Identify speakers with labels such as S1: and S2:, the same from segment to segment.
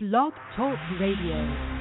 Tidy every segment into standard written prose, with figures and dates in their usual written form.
S1: Blog Talk Radio.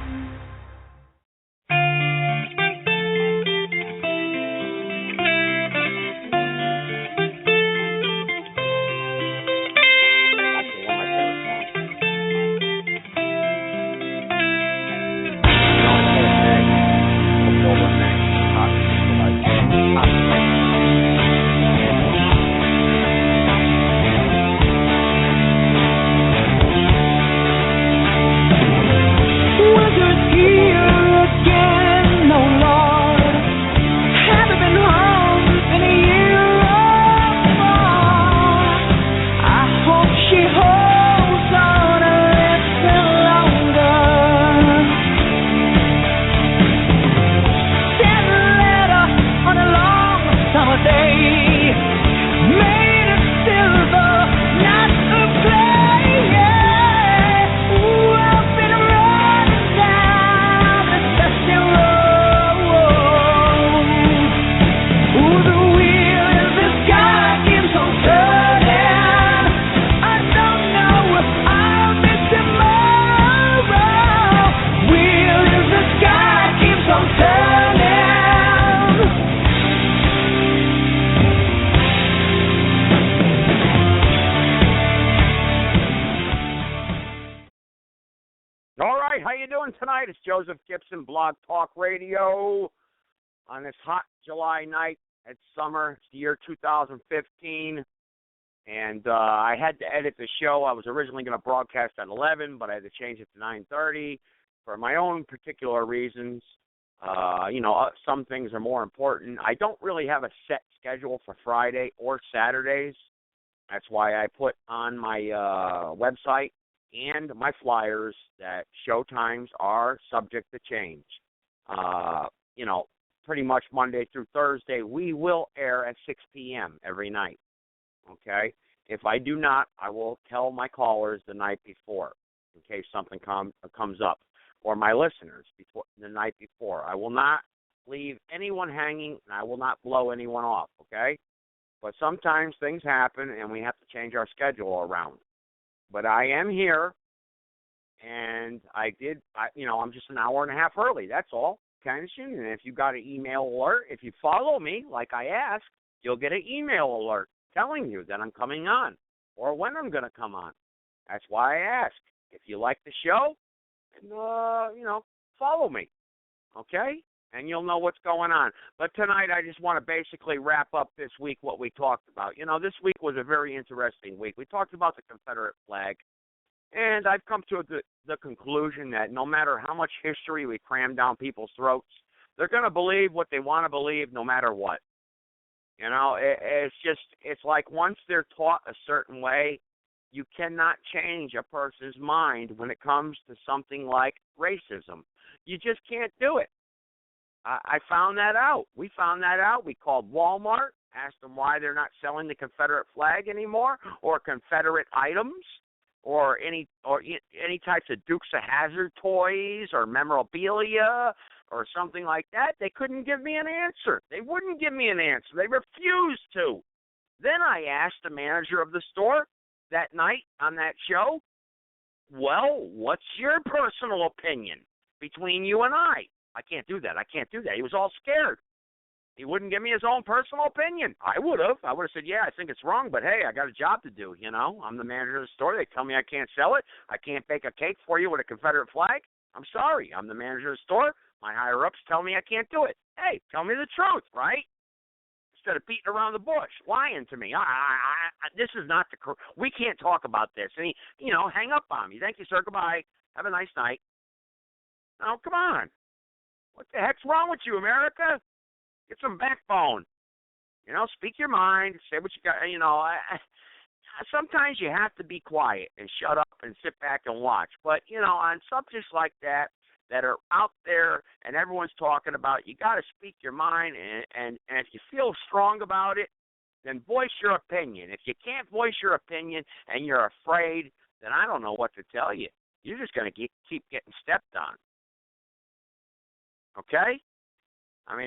S2: Tonight, it's Joseph Gibson, Blog Talk Radio, on this hot July night. It's summer. It's the year 2015, and I had to edit the show. I was originally going to broadcast at 11, but I had to change it to 9:30 for my own particular reasons. Some things are more important. I don't really have a set schedule for Friday or Saturdays. That's why I put on my website and my flyers that show times are subject to change. Pretty much Monday through Thursday, we will air at 6 p.m. every night, okay? If I do not, I will tell my callers the night before in case something comes up, or my listeners the night before. I will not leave anyone hanging, and I will not blow anyone off, okay? But sometimes things happen, and we have to change our schedule around. But I am here, and I'm just an hour and a half early. That's all, kind of soon. And if you got an email alert, if you follow me like I ask, you'll get an email alert telling you that I'm coming on or when I'm going to come on. That's why I ask. If you like the show, follow me, okay? And you'll know what's going on. But tonight I just want to basically wrap up this week what we talked about. This week was a very interesting week. We talked about the Confederate flag, and I've come to the conclusion that no matter how much history we cram down people's throats, they're going to believe what they want to believe no matter what. It's like once they're taught a certain way, you cannot change a person's mind when it comes to something like racism. You just can't do it. I found that out. We found that out. We called Walmart, asked them why they're not selling the Confederate flag anymore, or Confederate items, or any types of Dukes of Hazzard toys or memorabilia or something like that. They couldn't give me an answer. They wouldn't give me an answer. They refused to. Then I asked the manager of the store that night on that show, well, what's your personal opinion between you and I? I can't do that. He was all scared. He wouldn't give me his own personal opinion. I would have said, yeah, I think it's wrong, but hey, I got a job to do, I'm the manager of the store. They tell me I can't sell it. I can't bake a cake for you with a Confederate flag. I'm sorry. I'm the manager of the store. My higher-ups tell me I can't do it. Hey, tell me the truth, right? Instead of beating around the bush, lying to me. This is not we can't talk about this. And he, hang up on me. Thank you, sir. Goodbye. Have a nice night. Oh, come on. What the heck's wrong with you, America? Get some backbone. Speak your mind. Say what you got. Sometimes you have to be quiet and shut up and sit back and watch. But, on subjects like that are out there and everyone's talking about, you got to speak your mind. And if you feel strong about it, then voice your opinion. If you can't voice your opinion and you're afraid, then I don't know what to tell you. You're just going to keep getting stepped on. Okay?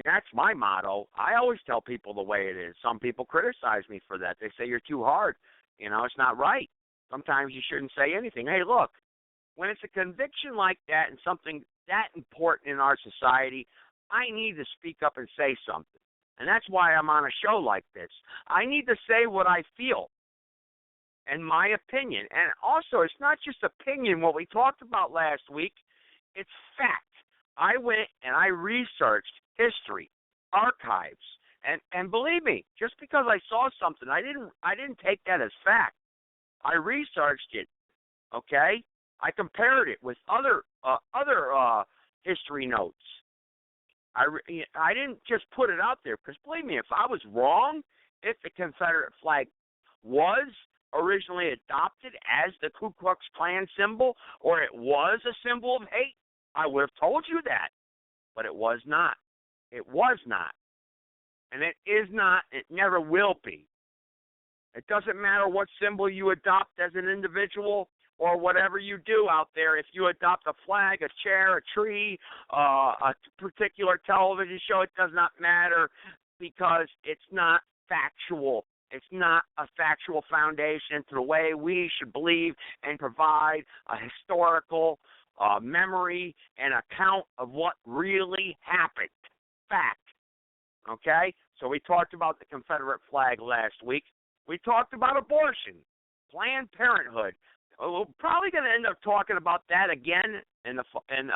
S2: That's my motto. I always tell people the way it is. Some people criticize me for that. They say you're too hard. It's not right. Sometimes you shouldn't say anything. Hey, look, when it's a conviction like that and something that important in our society, I need to speak up and say something. And that's why I'm on a show like this. I need to say what I feel and my opinion. And also, it's not just opinion, what we talked about last week. It's fact. I went and I researched history, archives, and believe me, just because I saw something, I didn't take that as fact. I researched it, okay? I compared it with other history notes. I didn't just put it out there, because believe me, if I was wrong, if the Confederate flag was originally adopted as the Ku Klux Klan symbol, or it was a symbol of hate, I would have told you that. But it was not. It was not. And it is not. It never will be. It doesn't matter what symbol you adopt as an individual or whatever you do out there. If you adopt a flag, a chair, a tree, a particular television show, it does not matter, because it's not factual. It's not a factual foundation to the way we should believe and provide a historical memory and account of what really happened. Fact. Okay? So we talked about the Confederate flag last week. We talked about abortion, Planned Parenthood. We're probably going to end up talking about that again in the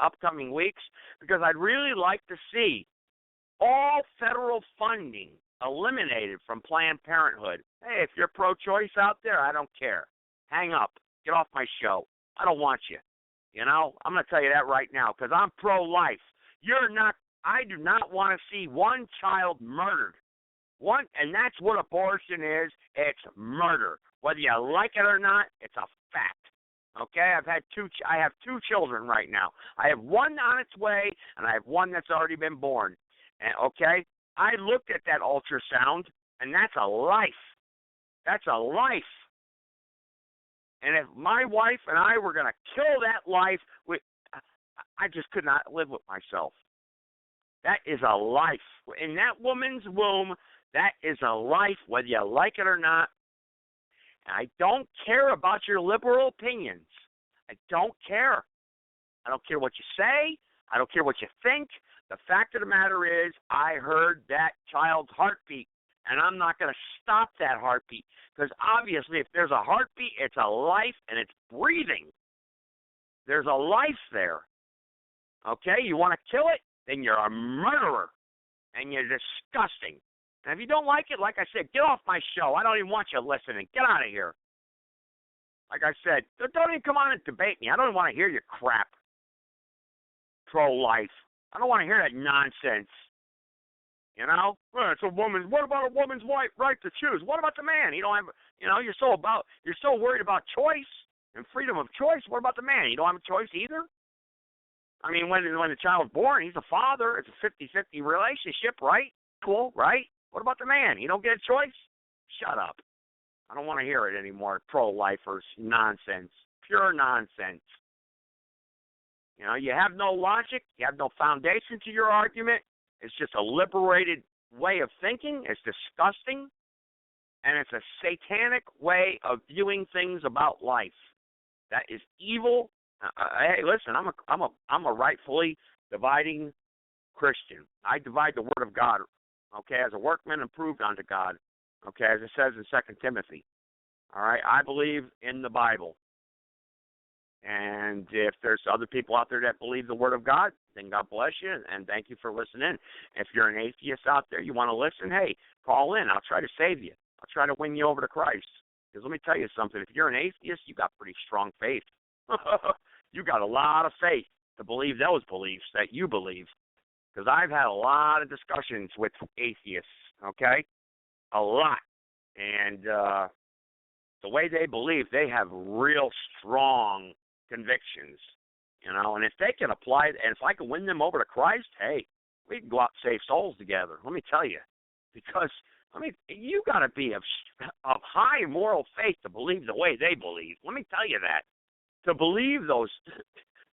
S2: upcoming weeks, because I'd really like to see all federal funding eliminated from Planned Parenthood. Hey, if you're pro-choice out there, I don't care. Hang up. Get off my show. I don't want you. You know, I'm going to tell you that right now, because I'm pro-life. I do not want to see one child murdered. And that's what abortion is. It's murder. Whether you like it or not, it's a fact. Okay, I have two children right now. I have one on its way, and I have one that's already been born. And okay, I looked at that ultrasound, and that's a life. That's a life. And if my wife and I were going to kill that life, I just could not live with myself. That is a life. In that woman's womb, that is a life, whether you like it or not. And I don't care about your liberal opinions. I don't care. I don't care what you say. I don't care what you think. The fact of the matter is, I heard that child's heartbeat, and I'm not going to stop that heartbeat, because obviously if there's a heartbeat, it's a life, and it's breathing. There's a life there. Okay? You want to kill it? Then you're a murderer, and you're disgusting. And if you don't like it, like I said, get off my show. I don't even want you listening. Get out of here. Like I said, don't even come on and debate me. I don't even want to hear your crap. Pro-life. I don't want to hear that nonsense. You know? Well, it's a woman's. What about a woman's right to choose? What about the man? You don't have. You know, you're so worried about choice and freedom of choice. What about the man? You don't have a choice either. I mean, when the child's born, he's a father. It's a 50-50 relationship, right? Cool, right? What about the man? You don't get a choice? Shut up. I don't want to hear it anymore. Pro-lifers. Nonsense. Pure nonsense. You know, you have no logic. You have no foundation to your argument. It's just a liberated way of thinking. It's disgusting. And it's a satanic way of viewing things about life. That is evil. Hey, listen, I'm a rightfully dividing Christian. I divide the Word of God, okay, as a workman approved unto God, okay, as it says in 2 Timothy. All right, I believe in the Bible. And if there's other people out there that believe the Word of God, then God bless you, and thank you for listening. If you're an atheist out there, you want to listen, hey, call in. I'll try to save you. I'll try to win you over to Christ. Because let me tell you something. If you're an atheist, you got pretty strong faith. You got a lot of faith to believe those beliefs that you believe. Because I've had a lot of discussions with atheists, okay? A lot. And the way they believe, they have real strong convictions, you know. And if they can apply it, and if I can win them over to Christ, hey, we can go out and save souls together. Let me tell you. Because, I mean, you got to be of high moral faith to believe the way they believe. Let me tell you that. To believe those,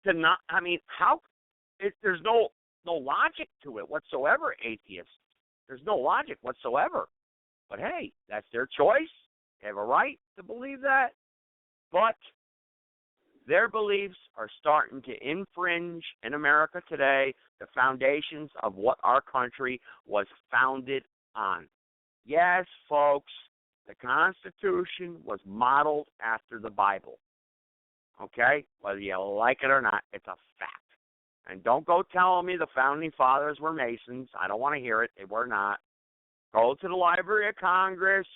S2: to not, I mean, how, there's no logic to it whatsoever, atheists. There's no logic whatsoever. But hey, that's their choice. They have a right to believe that. But Their beliefs are starting to infringe in America today the foundations of what our country was founded on. Yes, folks, the Constitution was modeled after the Bible. Okay? Whether you like it or not, it's a fact. And don't go telling me the Founding Fathers were Masons. I don't want to hear it. They were not. Go to the Library of Congress.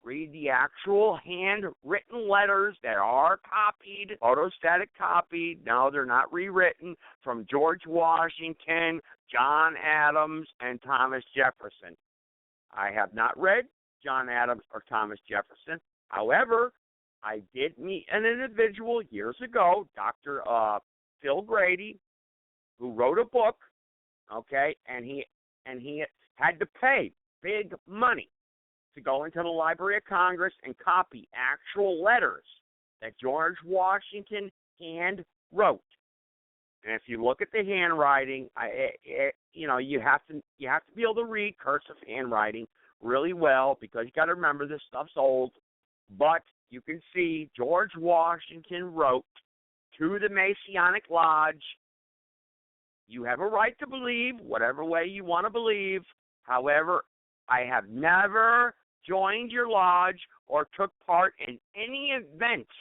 S2: Read the actual handwritten letters that are copied, photostatic copied. No, they're not rewritten, from George Washington, John Adams, and Thomas Jefferson. I have not read John Adams or Thomas Jefferson. However, I did meet an individual years ago, Dr. Phil Grady, who wrote a book, okay, and he had to pay big money to go into the Library of Congress and copy actual letters that George Washington hand wrote. And if you look at the handwriting, you have to be able to read cursive handwriting really well, because you got to remember this stuff's old. But you can see George Washington wrote to the Masonic Lodge, "You have a right to believe whatever way you want to believe. However, I have never joined your lodge or took part in any events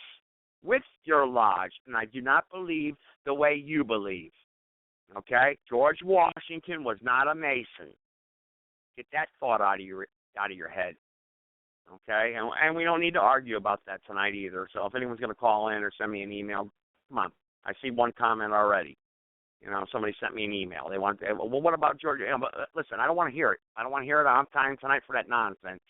S2: with your lodge, and I do not believe the way you believe." Okay? George Washington was not a Mason. Get that thought out of your head. Okay? And we don't need to argue about that tonight either. So if anyone's going to call in or send me an email, come on. I see one comment already. Somebody sent me an email. They want, well, what about George? Listen, I don't want to hear it. I don't want to hear it. I don't have time tonight for that nonsense.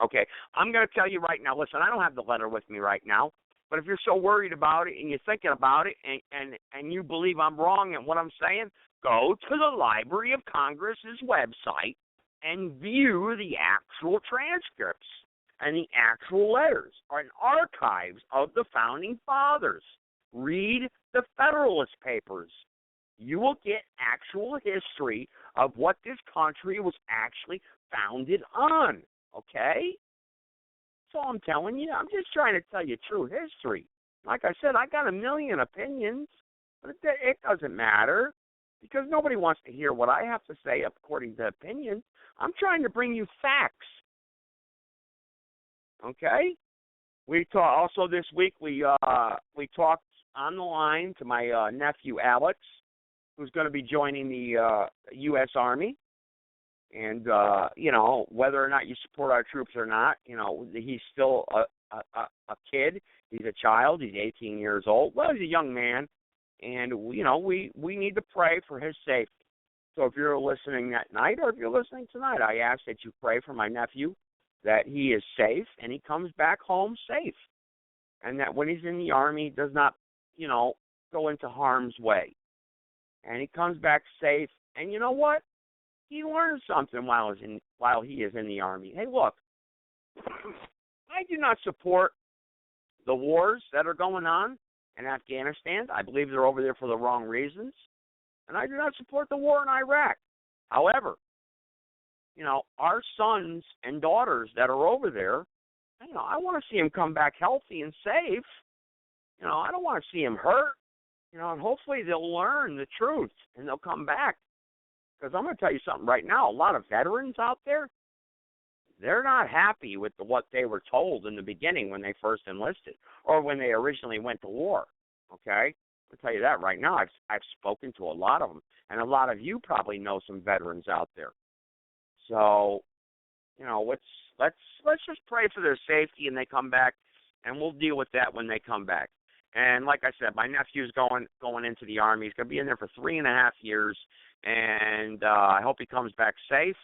S2: Okay, I'm going to tell you right now. Listen, I don't have the letter with me right now, but if you're so worried about it and you're thinking about it and you believe I'm wrong in what I'm saying, go to the Library of Congress's website and view the actual transcripts and the actual letters and archives of the Founding Fathers. Read the Federalist Papers. You will get actual history of what this country was actually founded on, okay? That's all I'm telling you. I'm just trying to tell you true history. Like I said, I got a million opinions, but it doesn't matter, because nobody wants to hear what I have to say according to opinion. I'm trying to bring you facts, okay? Also this week we talked on the line to my nephew Alex, who's going to be joining the U.S. Army. And, whether or not you support our troops or not, he's still a kid. He's a child. He's 18 years old. Well, he's a young man. And, we need to pray for his safety. So if you're listening that night or if you're listening tonight, I ask that you pray for my nephew, that he is safe and he comes back home safe. And that when he's in the Army, he does not, go into harm's way. And he comes back safe. And you know what? He learned something while he is in the Army. Hey, look, I do not support the wars that are going on in Afghanistan. I believe they're over there for the wrong reasons. And I do not support the war in Iraq. However, our sons and daughters that are over there, I want to see them come back healthy and safe. I don't want to see them hurt. And hopefully they'll learn the truth and they'll come back. Because I'm going to tell you something right now. A lot of veterans out there, they're not happy with what they were told in the beginning when they first enlisted or when they originally went to war. Okay? I'll tell you that right now. I've spoken to a lot of them. And a lot of you probably know some veterans out there. So, let's just pray for their safety and they come back, and we'll deal with that when they come back. And like I said, my nephew's going into the Army. He's going to be in there for 3.5 years, and I hope he comes back safe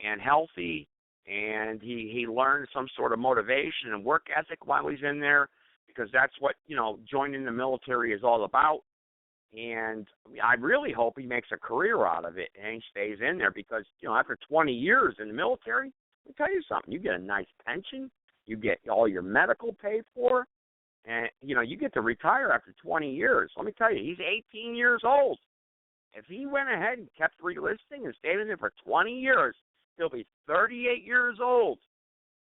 S2: and healthy, and he learns some sort of motivation and work ethic while he's in there, because that's what, joining the military is all about. And I really hope he makes a career out of it and he stays in there, because, after 20 years in the military, let me tell you something, you get a nice pension, you get all your medical paid for, and, you get to retire after 20 years. Let me tell you, he's 18 years old. If he went ahead and kept relisting and stayed in there for 20 years, he'll be 38 years old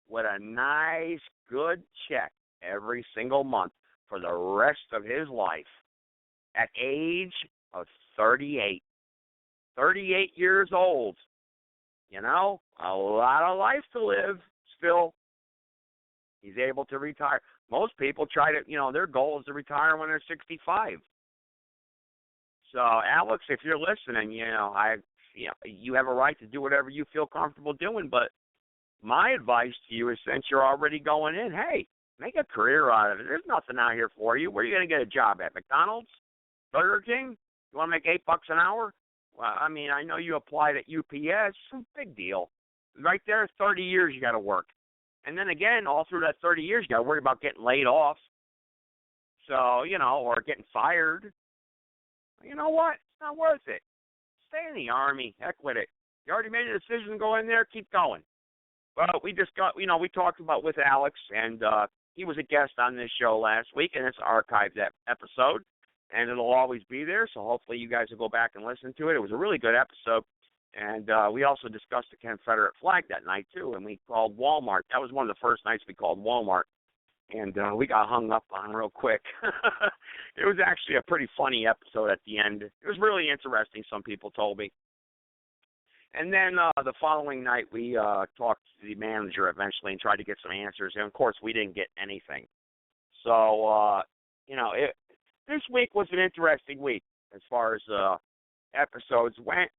S2: with a nice, good check every single month for the rest of his life at age of 38. 38 years old. You know, a lot of life to live still. He's able to retire. Most people try to, their goal is to retire when they're 65. So, Alex, if you're listening, you have a right to do whatever you feel comfortable doing. But my advice to you is, since you're already going in, hey, make a career out of it. There's nothing out here for you. Where are you going to get a job at? McDonald's? Burger King? You want to make $8 an hour? Well, I mean, I know you applied at UPS. Big deal. Right there, 30 years you got to work. And then again, all through that 30 years, you got to worry about getting laid off. So, or getting fired. You know what? It's not worth it. Stay in the Army. Heck with it. You already made a decision to go in there. Keep going. Well, we talked about with Alex, and he was a guest on this show last week, and it's archived that episode, and it'll always be there. So hopefully you guys will go back and listen to it. It was a really good episode. And we also discussed the Confederate flag that night, too, and we called Walmart. That was one of the first nights we called Walmart, and we got hung up on real quick. It was actually a pretty funny episode at the end. It was really interesting, some people told me. And then the following night, we talked to the manager eventually and tried to get some answers, and, of course, we didn't get anything. So, this week was an interesting week as far as episodes went.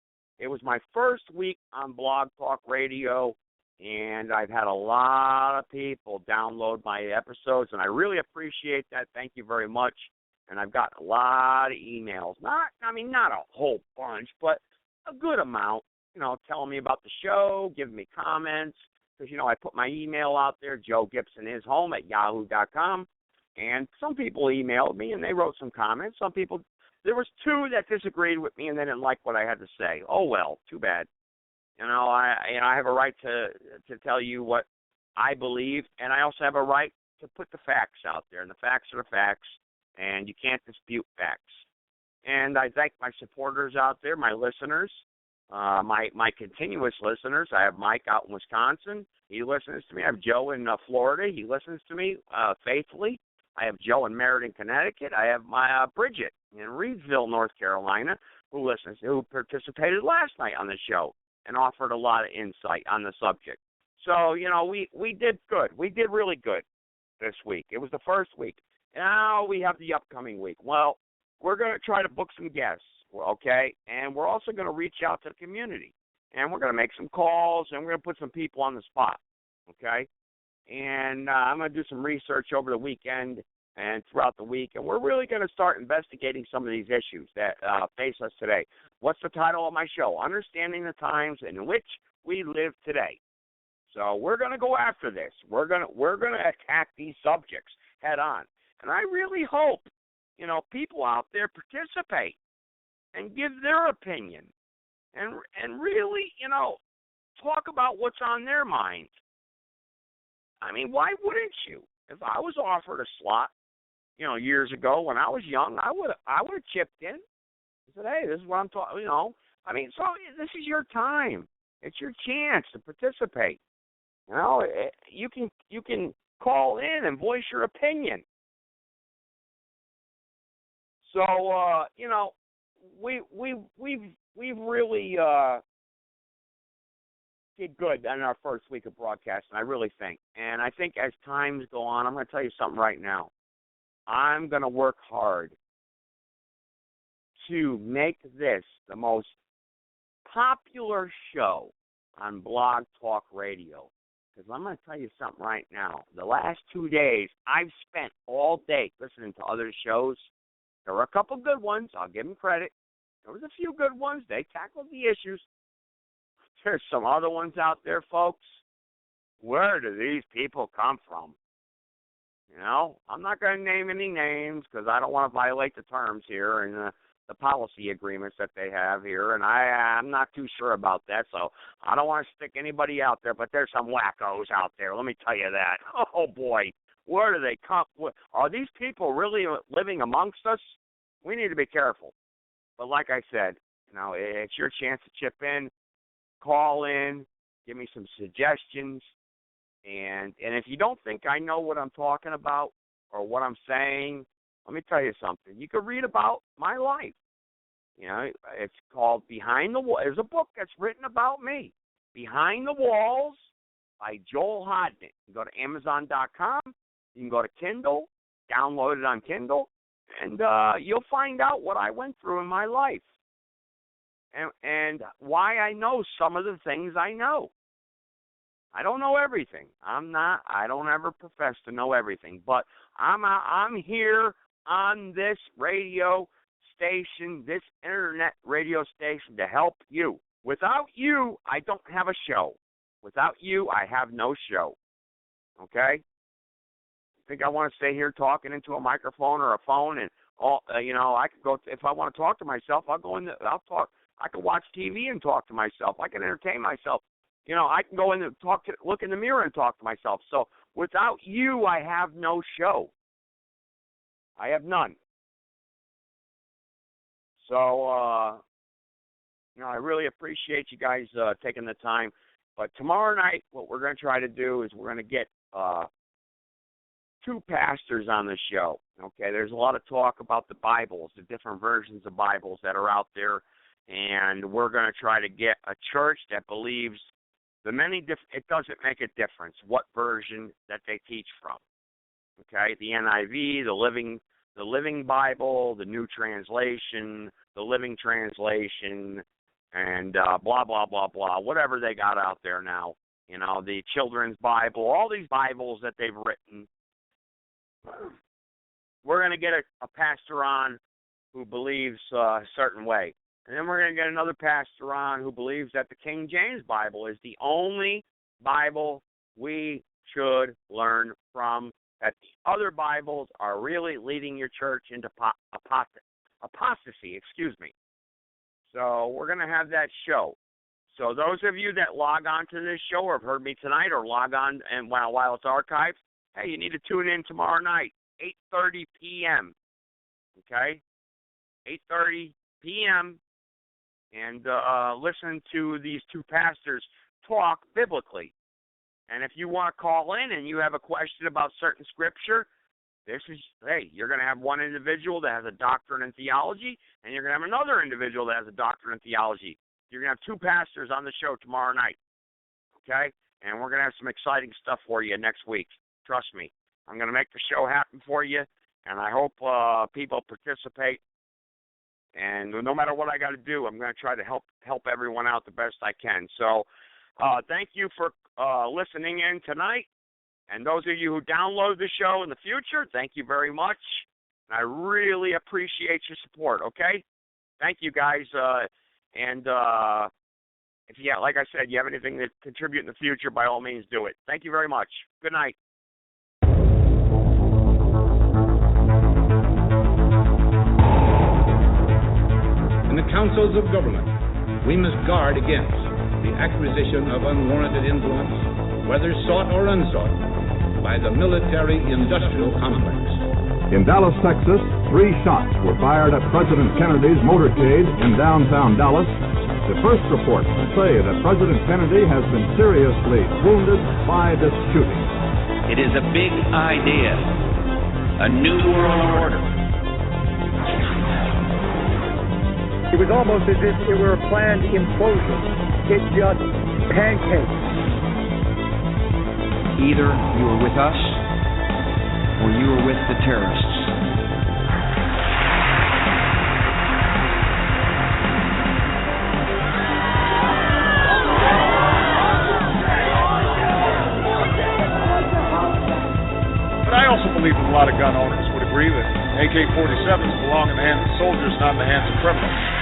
S2: It was my first week on Blog Talk Radio, and I've had a lot of people download my episodes, and I really appreciate that. Thank you very much. And I've got a lot of emails. Not a whole bunch, but a good amount, telling me about the show, giving me comments. Because, I put my email out there, Joe Gibson is home at yahoo.com. And some people emailed me, and they wrote some comments. Some people... There was two that disagreed with me and they didn't like what I had to say. Oh, well, too bad. I have a right to tell you what I believe, and I also have a right to put the facts out there. And the facts are the facts, and you can't dispute facts. And I thank my supporters out there, my listeners, my continuous listeners. I have Mike out in Wisconsin. He listens to me. I have Joe in Florida. He listens to me faithfully. I have Joe in Meriden, Connecticut. I have my Bridget in Reedsville, North Carolina, who participated last night on the show and offered a lot of insight on the subject. So, we did good. We did really good this week. It was the first week. Now we have the upcoming week. Well, we're going to try to book some guests, okay? And we're also going to reach out to the community. And we're going to make some calls, and we're going to put some people on the spot, okay? And I'm going to do some research over the weekend and throughout the week, and we're really going to start investigating some of these issues that face us today. What's the title of my show? Understanding the Times in Which We Live Today. So we're going to go after this. We're going to attack these subjects head on. And I really hope, people out there participate and give their opinion and really, talk about what's on their mind. I mean, why wouldn't you? If I was offered a slot, years ago when I was young, I would have chipped in. I said, hey, this is what I'm talking, so this is your time. It's your chance to participate. You can call in and voice your opinion. So, we've really did good in our first week of broadcasting, I really think. And I think as times go on, I'm going to tell you something right now. I'm going to work hard to make this the most popular show on Blog Talk Radio. Because I'm going to tell you something right now. The last 2 days, I've spent all day listening to other shows. There were a couple good ones. I'll give them credit. There was a few good ones. They tackled the issues. There's some other ones out there, folks. Where do these people come from? I'm not going to name any names because I don't want to violate the terms here and the policy agreements that they have here, and I'm not too sure about that, so I don't want to stick anybody out there, but there's some wackos out there, let me tell you that. Oh, boy, where do they come? Are these people really living amongst us? We need to be careful. But like I said, it's your chance to chip in, call in, give me some suggestions. And if you don't think I know what I'm talking about, or what I'm saying, let me tell you something. You could read about my life. You know, it's called Behind the Walls. There's a book that's written about me, Behind the Walls by Joel Hodnick. You can go to Amazon.com. You can go to Kindle, download it on Kindle, and you'll find out what I went through in my life and why I know some of the things I know. I don't know everything. I don't ever profess to know everything, but I'm here on this radio station, this internet radio station, to help you. Without you, I don't have a show. Without you, I have no show. Okay? Think I want to stay here talking into a microphone or a phone and all? I could go if I want to talk to myself. I'll talk. I can watch TV and talk to myself. I can entertain myself. I can go in and look in the mirror and talk to myself. So without you, I have no show. I have none. So, I really appreciate you guys taking the time. But tomorrow night, what we're going to try to do is we're going to get two pastors on the show. Okay, there's a lot of talk about the Bibles, the different versions of Bibles that are out there, and we're going to try to get a church that believes it doesn't make a difference what version that they teach from. Okay, the NIV, the Living Bible, the New Translation, the Living Translation, and blah, blah, blah, blah, whatever they got out there now. The Children's Bible, all these Bibles that they've written. We're going to get a pastor on who believes a certain way. And then we're going to get another pastor on who believes that the King James Bible is the only Bible we should learn from, that the other Bibles are really leading your church into apostasy. So we're going to have that show. So those of you that log on to this show or have heard me tonight or log on and while it's archived, hey, you need to tune in tomorrow night, 8:30 p.m., okay? 8:30 p.m., and listen to these two pastors talk biblically. And if you want to call in and you have a question about certain scripture, you're going to have one individual that has a doctrine in theology, and you're going to have another individual that has a doctrine in theology. You're going to have two pastors on the show tomorrow night, okay? And we're going to have some exciting stuff for you next week. Trust me. I'm going to make the show happen for you, and I hope people participate. And no matter what I got to do, I'm going to try to help everyone out the best I can. So thank you for listening in tonight. And those of you who download the show in the future, thank you very much. And I really appreciate your support, okay? Thank you, guys. And if like I said, you have anything to contribute in the future, by all means, do it. Thank you very much. Good night.
S3: In the councils of government, we must guard against the acquisition of unwarranted influence, whether sought or unsought, by the military-industrial complex.
S4: In Dallas, Texas, 3 shots were fired at President Kennedy's motorcade in downtown Dallas. The first reports say that President Kennedy has been seriously wounded by this shooting.
S5: It is a big idea, a new world order.
S6: It was almost as if it were a planned implosion. It just pancaked.
S7: Either you were with us or you were with the terrorists.
S8: But I also believe that a lot of gun owners would agree that AK-47s belong in the hands of soldiers, not in the hands of criminals.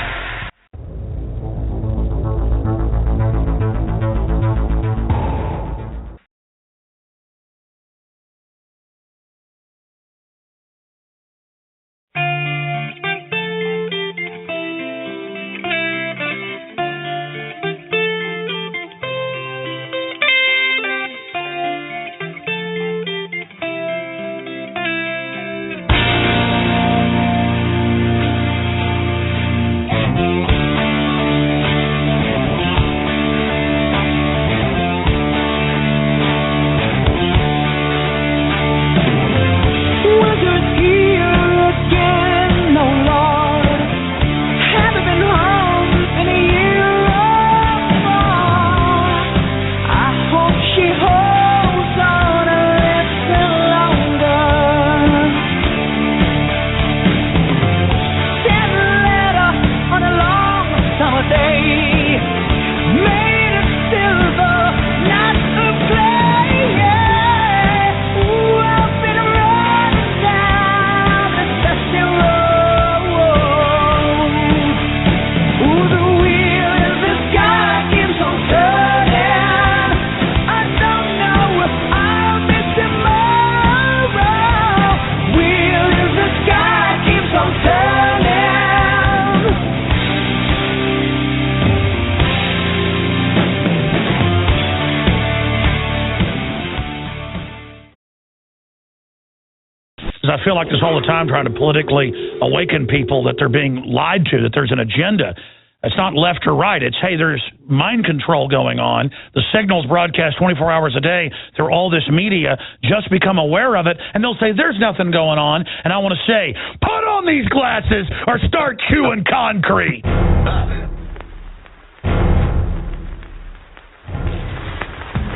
S9: I feel like this all the time, trying to politically awaken people that they're being lied to, that there's an agenda. It's not left or right. It's, hey, there's mind control going on. The signal's broadcast 24 hours a day through all this media. Just become aware of it, and they'll say there's nothing going on. And I want to say, put on these glasses or start chewing concrete.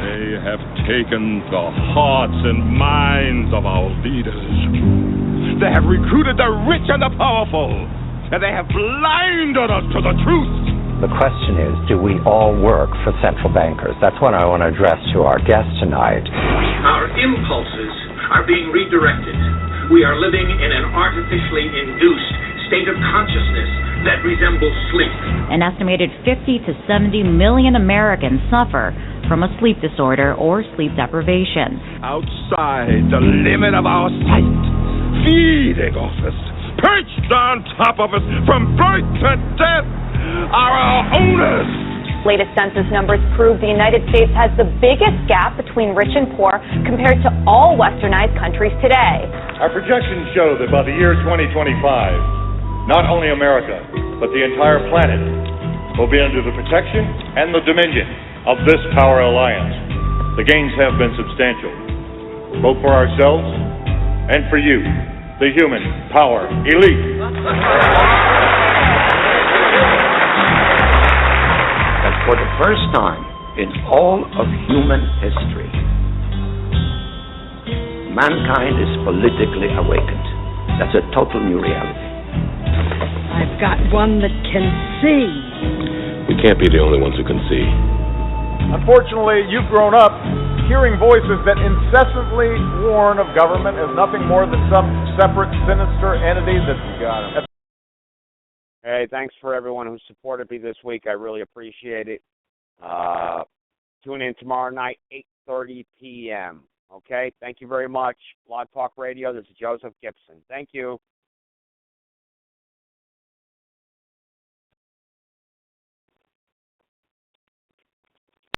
S10: They have taken the hearts and minds of our leaders. They have recruited the rich and the powerful, and they have blinded us to the truth.
S11: The question is, do we all work for central bankers? That's what I want to address to our guest tonight.
S12: Our impulses are being redirected. We are living in an artificially induced state of consciousness that resembles sleep.
S13: An estimated 50 to 70 million Americans suffer from a sleep disorder or sleep deprivation.
S10: Outside the limit of our sight, feeding off us, perched on top of us from birth to death, are our owners.
S14: Latest census numbers prove the United States has the biggest gap between rich and poor compared to all westernized countries today.
S15: Our projections show that by the year 2025, not only America, but the entire planet will be under the protection and the dominion of this power alliance. The gains have been substantial, both for ourselves and for you, the human power elite.
S16: That for the first time in all of human history, mankind is politically awakened. That's a total new reality.
S17: I've got one that can see.
S18: We can't be the only ones who can see.
S8: Unfortunately, you've grown up hearing voices that incessantly warn of government as nothing more than some separate, sinister entity that's got.
S2: Hey, thanks for everyone who supported me this week. I really appreciate it. Tune in tomorrow night, 8:30 p.m. Okay? Thank you very much. Blog Talk Radio, this is Joseph Gibson. Thank you.